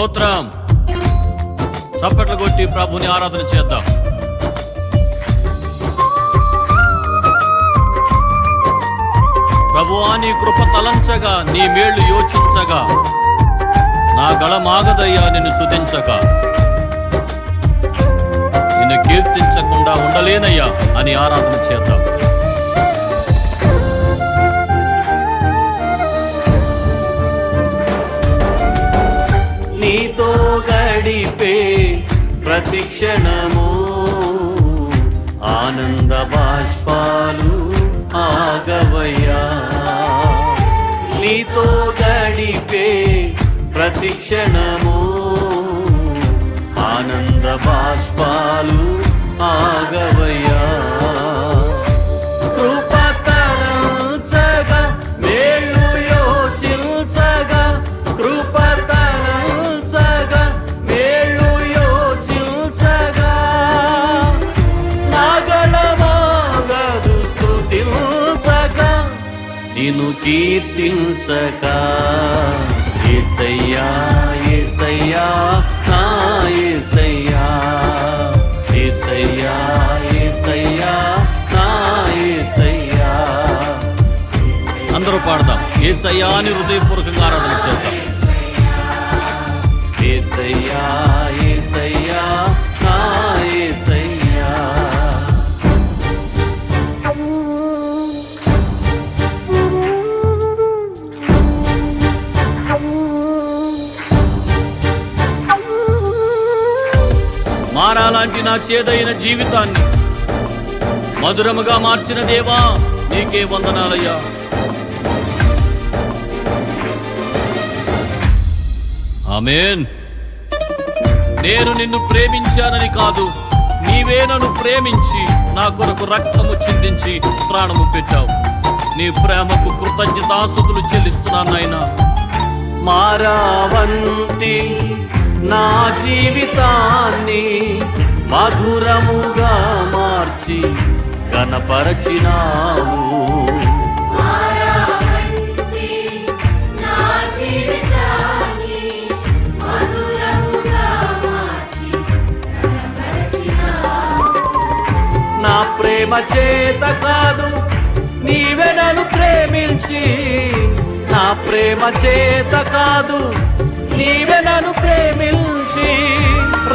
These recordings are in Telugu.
స్తోత్రం. చప్పట్లు కొట్టి ప్రభుని ఆరాధన చేద్దాం. ప్రభువా, నీ కృప తలంచగా, నీ మేళ్లు యోచించగా, నా గళమాగదయ్యా నిన్ను స్తుతించగా. నిన్ను కీర్తించకుండా ఉండలేనయ్యా అని ఆరాధన చేద్దాం. నీతో గడిపే ప్రతి క్షణము ఆనంద బాష్పాలు ఆగవయ్యా. నీతో గడిపే ప్రతి క్షణము ఆనంద బాష్పాలు ఆగవయ్యా. కృపతలంచగా మేళ్ళు యోచించగా, కృపతలంచగా మేళ్ళు యోచించగా, నాగళమాగదు స్తుతించగా, నిన్ను కీర్తించగా. యేసయ్యా యేసయ్యా నా యేసయ్యా, యేసయ్యా యేసయ్యా నా యేసయ్యా. అందరూ పాడదాం. యేసయ్యా అని హృదయపూర్వకంగా ఆరాధన చేద్దాం. యేసయ్యా యేసయ్యా నా యేసయ్యా. మారాలాంటి నా చేదైన జీవితాన్ని మధురముగా మార్చిన దేవా, నీకే వందనాలయ్యా. ఆమేన్. నేను నిన్ను ప్రేమించానని కాదు, నీవే నన్ను ప్రేమించి నా కొరకు రక్తము చిందించి ప్రాణము పెట్టావు. నీ ప్రేమకు కృతజ్ఞతాస్తుతులు చెల్లిస్తున్నాను నాయనా. మారావంతి నా జీవితాన్ని మధురముగా మార్చి ఘనపరచినావు. నా ప్రేమ చేత కాదు, నీవే నన్ను ప్రేమించి, నా ప్రేమ చేత కాదు, నీవే నన్ను ప్రేమించి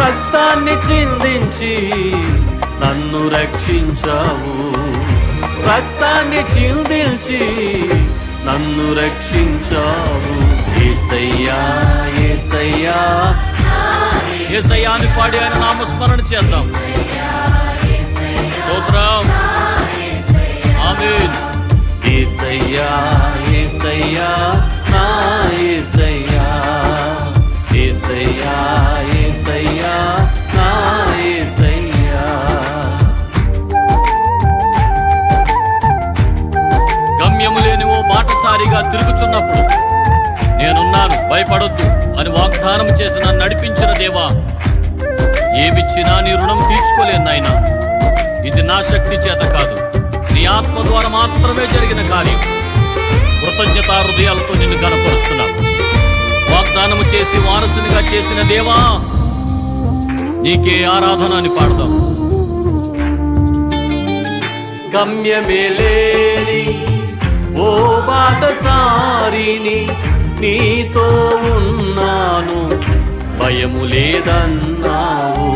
రక్తాన్ని చిందించి నన్ను రక్షించావు. రక్తాన్ని చిందించి నన్ను రక్షించావు. యేసయ్యా యేసయ్యా యేసయ్యా అని పాడి ఆయన నామస్మరణ చేద్దాం. స్తోత్రం. ఆమేన్. యేసయ్యా యేసయ్యా నా యేసయ్యా, యేసయ్యా యేసయ్యా నా యేసయ్యా. గమ్యము లేని ఓ బాటసారిగా తిరుగుచున్నప్పుడు నేనున్నాను, భయపడొద్దు అని వాగ్దానం చేసి నన్ను నడిపించిన దేవా, ఏమిచ్చినా నీ రుణం తీర్చుకోలేను నాయనా. ఇది నా శక్తి చేత కాదు, నీ ఆత్మ ద్వారా మాత్రమే జరిగిన కార్యం. కృతజ్ఞతా హృదయాలతో నిన్ను కనపరుస్తున్నాను. వాగ్దానము చేసి వారసునిగా చేసిన దేవా, నీకే ఆరాధన అని పాడదాం. గమ్యమే లేని ఓ బాటసారిని, నీతో ఉన్నాను, భయము లేదన్నావు.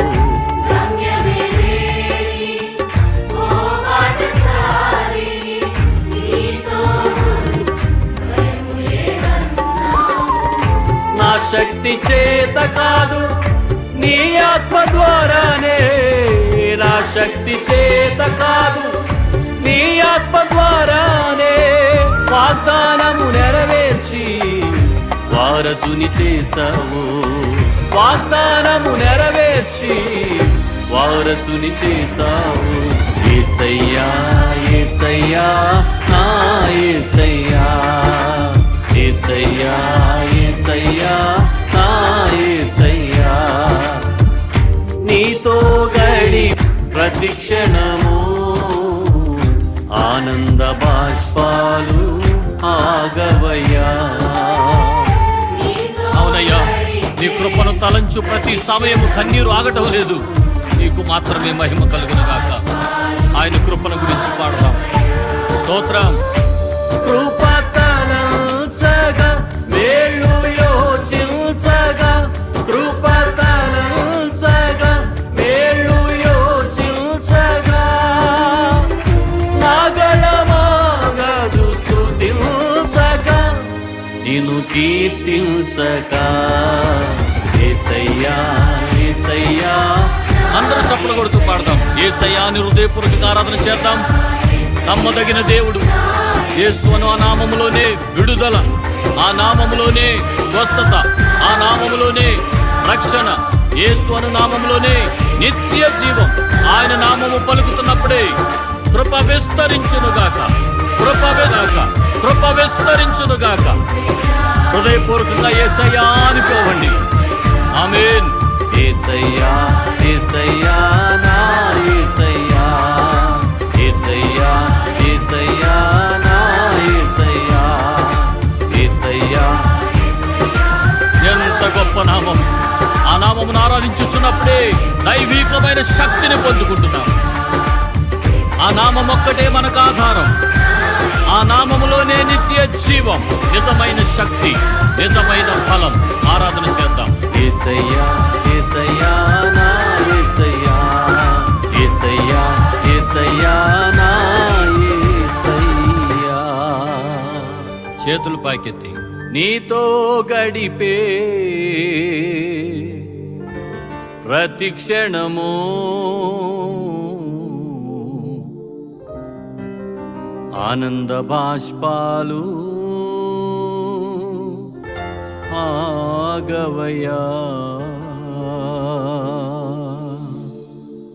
నా శక్తి చేత కాదు, నీ ఆత్మ ద్వారానే. నా శక్తి చేత కాదు, నీ ఆత్మ ద్వారానే వాగ్దానము నెరవేర్చి వారసుని చేశావు. వాగ్దానము నెరవేర్చి వారసుని చేశావు. యేసయ్యా యేసయ్యా నా యేసయ్యా, యేసయ్యా యేసయ్యా నా యేసయ్యా. నీతో గడి ప్రతి క్షణము ఆనంద బాష్పాలు ఆగవయ్యా. అవునయ్యా, నీ కృపను తలంచు ప్రతి సమయము కన్నీరు ఆగటం లేదు. నీకు మాత్రమే మహిమ కలుగును గాక. ఆయన కృపను గురించి పాడదాం. స్తోత్రం. కృప తలంచగా మేలు యోచించగా, కృప తలంచగా మేలు యోచించగా, నాగళమాగదు స్తుతించగా, నిన్ను కీర్తించగా. యేసయ్యా యేసయ్యా. అందరూ చప్పలు కొడుతూ పాడదాం. యేసయ్యా అని హృదయపూర్వక ఆరాధన చేద్దాం. నమ్మదగిన దేవుడు. యేసు అను ఆ నామములోనే విడుదల, ఆ నామములోనే స్వస్థత, ఆ నామములోనే రక్షణ, యేసు అను నామములోనే నిత్య జీవం. ఆయన నామము పలుకుతున్నప్పుడే కృప విస్తరించునుగాక, కృప కృప విస్తరించునుగాక. హృదయపూర్వకంగా యేసయ్యా అని పిలవండి. ఆమేన్. యేసయ్యా యేసయ్యా నా యేసయ్యా, యేసయ్యా యేసయ్యా నా యేసయ్యా, యేసయ్యా. ఎంత గొప్ప నామం. ఆ నామమును ఆరాధించుచున్నప్పుడే దైవికమైన శక్తిని పొందుకుంటున్నాం. ఆ నామం ఒక్కటే మనకు ఆధారం. ఆ నామములోనే నిత్య జీవం, నిజమైన శక్తి, నిజమైన ఫలం. ఆరాధన చేద్దాం. యేసయ్యా యేసయ్యా నా యేసయ్యా, యేసయ్యా యేసయ్యా నా యేసయ్యా. చేతులు పైకెత్తి. నీతో గడిపే ప్రతి క్షణము ఆనంద బాష్పాలు ఆగవయా.